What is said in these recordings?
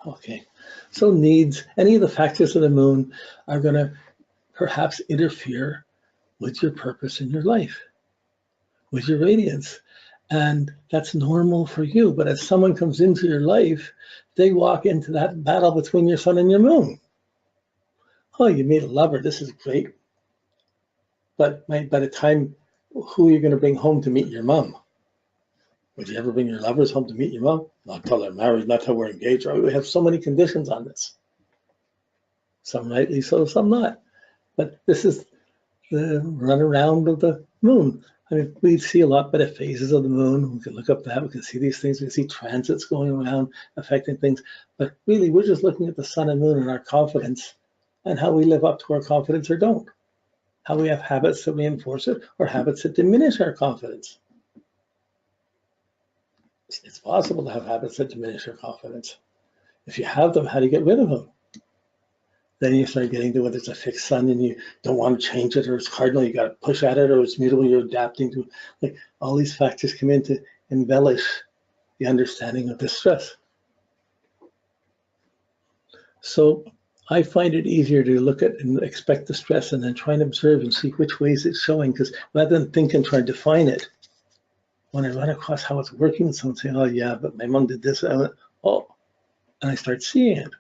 Okay, so needs, any of the factors of the moon are going to perhaps interfere with your purpose in your life, with your radiance. And that's normal for you. But as someone comes into your life, they walk into that battle between your sun and your moon. Oh, you meet a lover, this is great. But by the time, who are you going to bring home to meet your mom? Would you ever bring your lovers home to meet your mom? Not till they're married, not till we're engaged. We have so many conditions on this. Some rightly so, some not. But this is the runaround of the moon. I mean, we see a lot better phases of the moon. We can look up that. We can see these things. We can see transits going around, affecting things. But really, we're just looking at the sun and moon and our confidence and how we live up to our confidence or don't. How we have habits that reinforce it or habits that diminish our confidence. It's possible to have habits that diminish your confidence. If you have them, how do you get rid of them? Then you start getting to whether it's a fixed sun and you don't want to change it, or it's cardinal, you got to push at it, or it's mutable, you're adapting to. Like, all these factors come in to embellish the understanding of this stress. So I find it easier to look at and expect the stress and then try and observe and see which ways it's showing, because rather than think and try to define it, when I run across how it's working, someone saying, oh yeah, but my mom did this, and I start seeing it.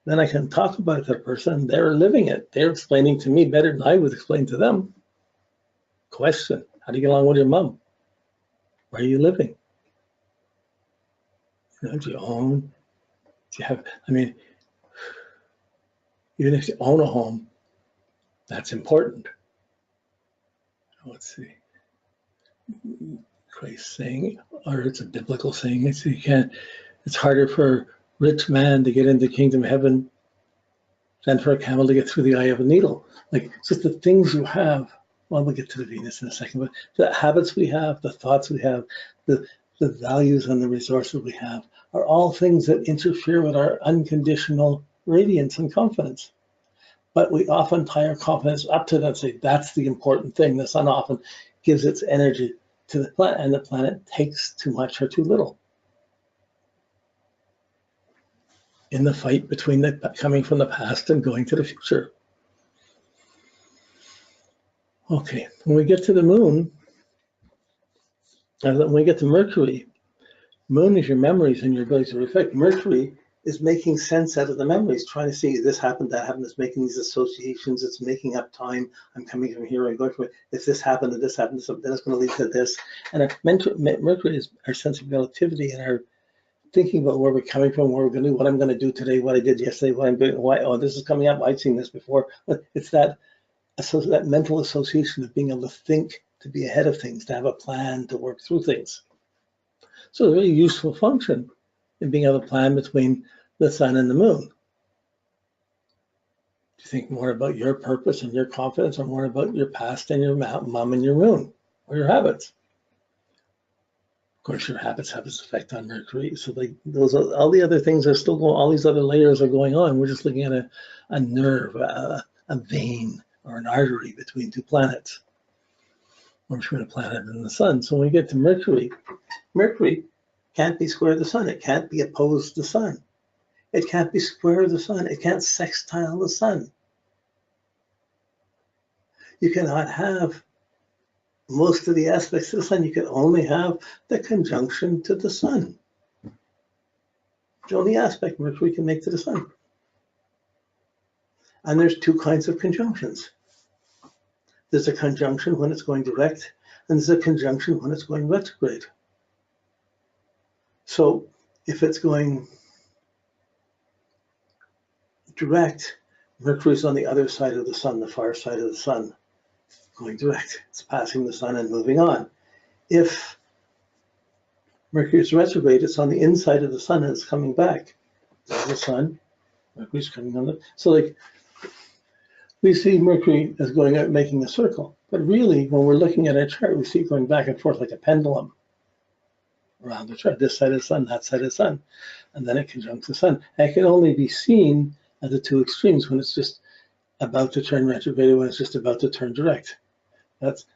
Then I can talk about it to the person, they're living it. They're explaining to me better than I would explain to them. Question, how do you get along with your mom? Where are you living? Do you own? Do you have, I mean, even if you own a home, that's important. Let's see. Christ saying, or it's a biblical saying, it's harder for rich man to get into the kingdom of heaven than for a camel to get through the eye of a needle. Like, it's just the things you have. Well, we'll get to the Venus in a second, but the habits we have, the thoughts we have, the values and the resources we have are all things that interfere with our unconditional radiance and confidence. But we often tie our confidence up to that and say, that's the important thing. The sun often gives its energy to the planet, and the planet takes too much or too little. In the fight between coming from the past and going to the future. Okay, when we get to the moon, when we get to Mercury, moon is your memories and your ability to reflect. Mercury is making sense out of the memories, trying to see this happened, that happened. It's making these associations. It's making up time. I'm coming from here. I'm going from it. If this happened, and this happened, then it's going to lead to this. And Mercury is our sense of relativity and our thinking about where we're coming from, where we're going to do, what I'm going to do today, what I did yesterday, what I'm doing, why, oh, this is coming up, I've seen this before. But it's that mental association of being able to think, to be ahead of things, to have a plan, to work through things. So it's a really useful function in being able to plan between the sun and the moon. Do you think more about your purpose and your confidence, or more about your past and your mom and your moon, or your habits? Of course, your habits have this effect on Mercury. So those are, all the other things are still going, all these other layers are going on. We're just looking at a nerve, a vein, or an artery between two planets, or between a planet and the sun. So when we get to Mercury, Mercury can't be square the sun. It can't be opposed to the sun. It can't be square the sun. It can't sextile the sun. You cannot have most of the aspects of the sun. You can only have the conjunction to the sun. The only aspect Mercury can make to the sun. And there's two kinds of conjunctions. There's a conjunction when it's going direct, and there's a conjunction when it's going retrograde. So if it's going direct, Mercury's on the other side of the sun, the far side of the sun, going direct. It's passing the sun and moving on. If Mercury's retrograde, it's on the inside of the sun and it's coming back. There's the sun, Mercury's coming on the, so like, we see Mercury as going out making a circle, but really when we're looking at a chart, we see it going back and forth like a pendulum around the chart, this side of the sun, that side of the sun, and then it conjuncts the sun. And it can only be seen at the two extremes, when it's just about to turn retrograde and when it's just about to turn direct.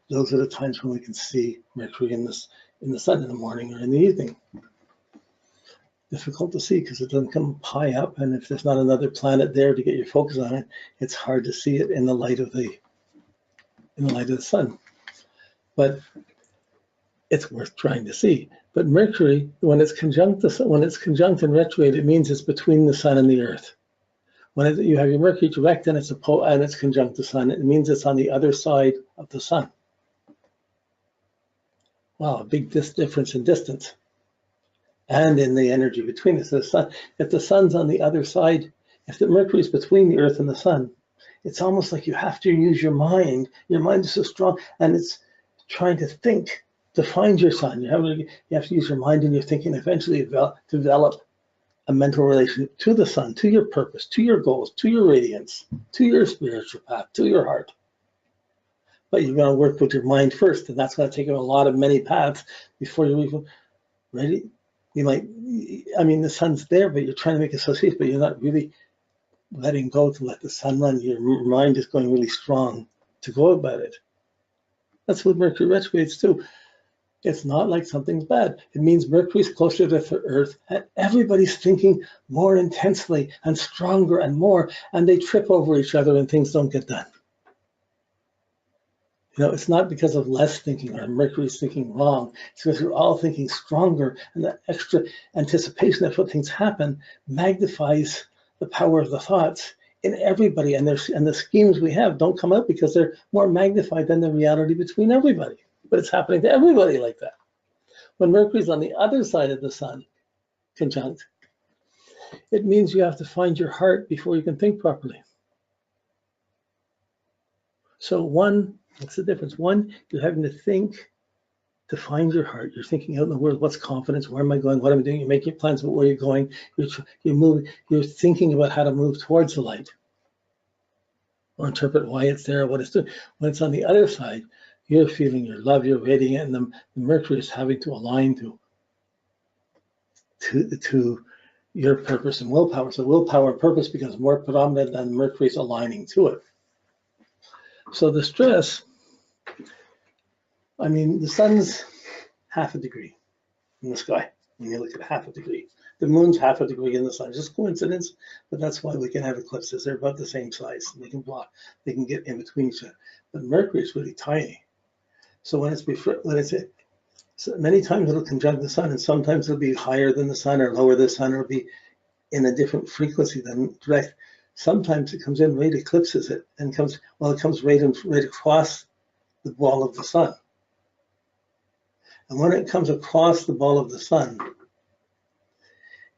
Those are the times when we can see Mercury in the sun in the morning or in the evening. difficult to see because it doesn't come high up, and if there's not another planet there to get your focus on it, it's hard to see it in the light of the sun. But it's worth trying to see. But Mercury, when it's conjunct and retrograde, it means it's between the sun and the Earth. When you have your Mercury direct and it's conjunct the sun, it means it's on the other side of the sun. Wow, a big difference in distance and in the energy between us. If the sun's on the other side, if the Mercury is between the Earth and the sun, it's almost like you have to use your mind. Your mind is so strong, and it's trying to think to find your sun. You have to use your mind and your thinking, eventually develop a mental relationship to the sun, to your purpose, to your goals, to your radiance, to your spiritual path, to your heart. But you're going to work with your mind first, and that's going to take you many paths before you're even ready. The sun's there, but you're trying to make associations, but you're not really letting go to let the sun run. Your mind is going really strong to go about it. That's what Mercury retrogrades too. It's not like something's bad. It means Mercury's closer to the Earth, and everybody's thinking more intensely and stronger and more, and they trip over each other and things don't get done. It's not because of less thinking or Mercury's thinking wrong. It's because we're all thinking stronger, and that extra anticipation of what things happen magnifies the power of the thoughts in everybody, and the schemes we have don't come out because they're more magnified than the reality between everybody. But it's happening to everybody like that. When Mercury's on the other side of the sun, conjunct, it means you have to find your heart before you can think properly. So what's the difference? One, you're having to think to find your heart. You're thinking out in the world, what's confidence? Where am I going? What am I doing? You're making plans about where you're going. You're moving. You're thinking about how to move towards the light, or interpret why it's there, what it's doing. When it's on the other side, you're feeling your love, you're radiant, and the Mercury is having to align to your purpose and willpower. So willpower and purpose becomes more predominant than Mercury's aligning to it. So the stress, the sun's half a degree in the sky when you look at half a degree. The moon's half a degree in the sun. Just coincidence, but that's why we can have eclipses. They're about the same size. They can get in between each other. But Mercury is really tiny. So so many times it'll conjunct the sun, and sometimes it'll be higher than the sun or lower than the sun, or be in a different frequency than direct. Sometimes it comes in right eclipses it, and it comes right across the ball of the sun. And when it comes across the ball of the sun,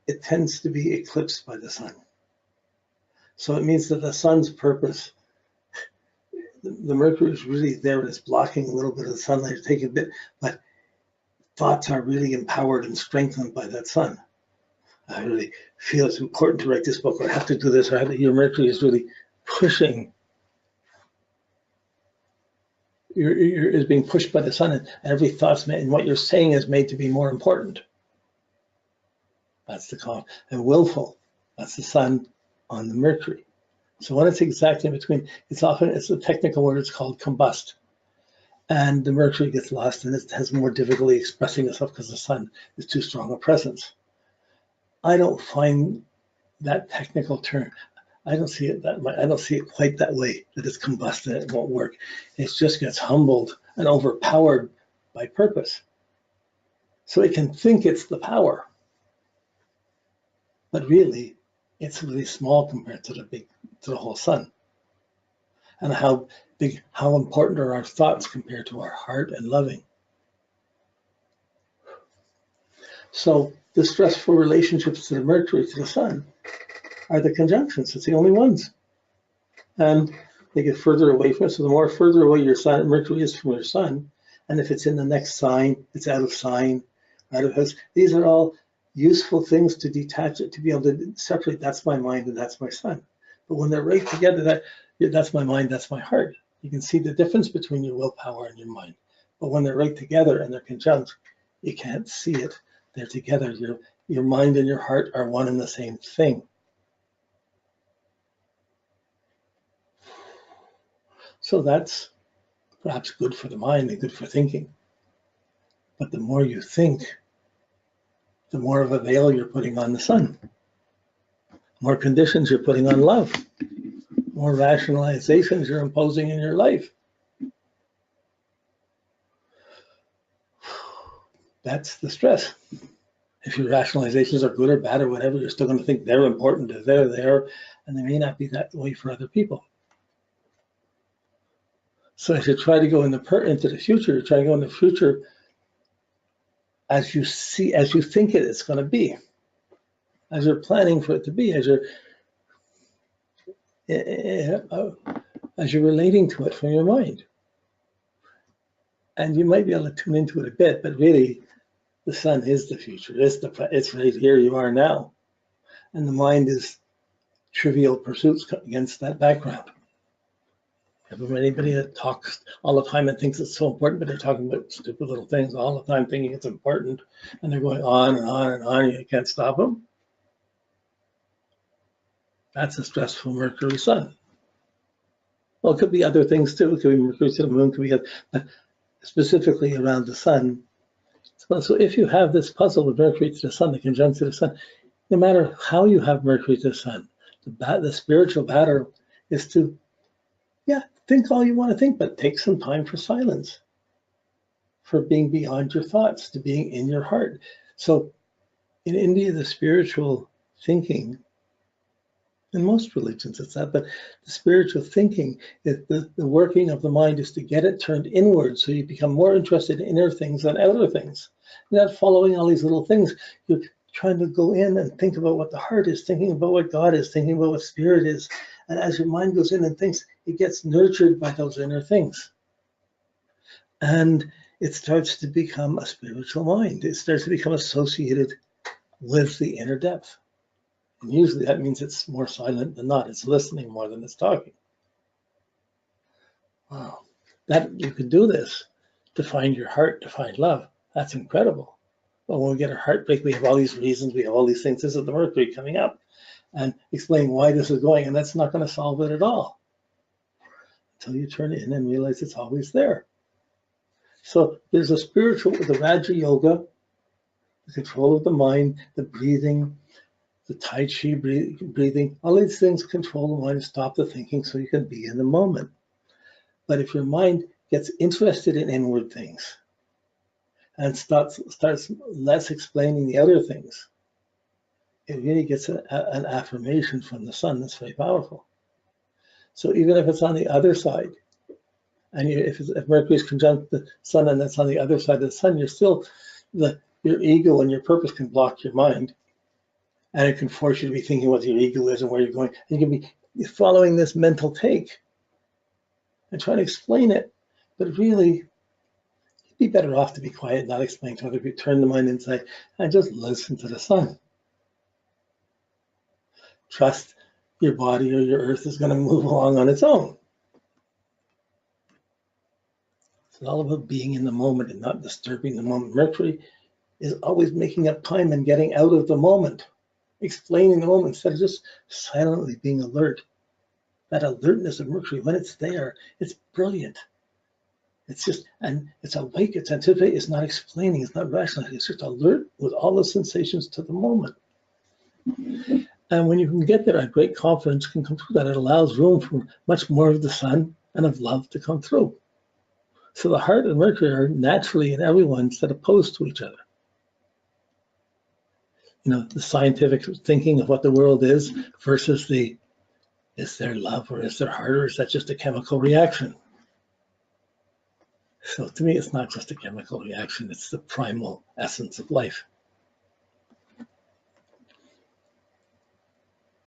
it tends to be eclipsed by the sun. So it means that the sun's purpose, the Mercury is really there, and it's blocking a little bit of the sunlight, it's taking a bit, but thoughts are really empowered and strengthened by that sun. I really feel it's important to write this book, or I have to do this, or your Mercury is really pushing. Is being pushed by the sun, and every thought's made, and what you're saying is made to be more important. That's the calm. And willful, that's the sun on the Mercury. So when it's exactly in between, it's a technical word, it's called combust. And the Mercury gets lost, and it has more difficulty expressing itself because the sun is too strong a presence. I don't find that technical term, I don't see it quite that way, that it's combusted and it won't work. It just gets humbled and overpowered by purpose. So it can think it's the power, but really it's really small compared to the whole sun. And how important are our thoughts compared to our heart and loving. So the stressful relationships to the Mercury, to the sun, are the conjunctions. It's the only ones. And they get further away from it. So the more further away your sun, Mercury is from your sun, and if it's in the next sign, it's out of sign, out of house. These are all useful things to detach it, to be able to separate, that's my mind and that's my sun. But when they're right together, that's my mind, that's my heart. You can see the difference between your willpower and your mind. But when they're right together and they're conjunct, you can't see it. They're together. Your mind and your heart are one and the same thing. So that's perhaps good for the mind and good for thinking. But the more you think, the more of a veil you're putting on the sun, more conditions you're putting on love, more rationalizations you're imposing in your life. That's the stress. If your rationalizations are good or bad or whatever, you're still going to think they're important or they're there, and they may not be that way for other people. So as you try to go into the future, you try to go in the future as you think it's going to be, as you're planning for it to be, as you're relating to it from your mind. And you might be able to tune into it a bit, but really, the sun is the future. It's right here. You are now, and the mind is trivial pursuits against that background. Anybody that talks all the time and thinks it's so important, but they're talking about stupid little things all the time, thinking it's important, and they're going on and on and on. You can't stop them. That's a stressful Mercury sun. Well, it could be other things too. It could be Mercury to the moon. It could be specifically around the sun. So if you have this puzzle with Mercury to the sun, the conjunct to the sun, no matter how you have Mercury to the sun, the spiritual battle is to, think all you want to think, but take some time for silence, for being beyond your thoughts, to being in your heart. So in India, the spiritual thinking, in most religions it's that, but the spiritual thinking, is the working of the mind is to get it turned inward, so you become more interested in inner things than outer things. You're not following all these little things. You're trying to go in and think about what the heart is, thinking about what God is, thinking about what spirit is. And as your mind goes in and thinks, it gets nurtured by those inner things. And it starts to become a spiritual mind. It starts to become associated with the inner depth. And usually that means it's more silent than not. It's listening more than it's talking. Wow. That you could do this to find your heart, to find love. That's incredible. But when we get a heartbreak, we have all these reasons, we have all these things. This is the Mercury coming up and explaining why this is going, and that's not going to solve it at all until you turn in and realize it's always there. So there's a spiritual, the Raja Yoga, the control of the mind, the breathing, the Tai Chi breathing, all these things control the mind and stop the thinking so you can be in the moment. But if your mind gets interested in inward things and starts less explaining the other things, it really gets an affirmation from the sun that's very powerful. So even if it's on the other side, and if Mercury's conjunct the sun and that's on the other side of the sun, you're still, your ego and your purpose can block your mind, and it can force you to be thinking what your ego is and where you're going. And you can be following this mental take and trying to explain it, but really, you'd be better off to be quiet, not explain to other people, turn the mind inside, and just listen to the sun. Trust your body or your earth is going to move along on its own. It's all about being in the moment and not disturbing the moment. Mercury is always making up time and getting out of the moment, explaining the moment instead of just silently being alert. That alertness of Mercury, when it's there, it's brilliant. It's just, and it's awake, it's anticipating, it's not explaining, it's not rationalizing, it's just alert with all the sensations to the moment. And when you can get there, a great confidence can come through that. It allows room for much more of the sun and of love to come through. So the heart and Mercury are naturally in everyone instead of opposed to each other. You know, the scientific thinking of what the world is versus is there love or is there heart, or is that just a chemical reaction? So to me, it's not just a chemical reaction, it's the primal essence of life.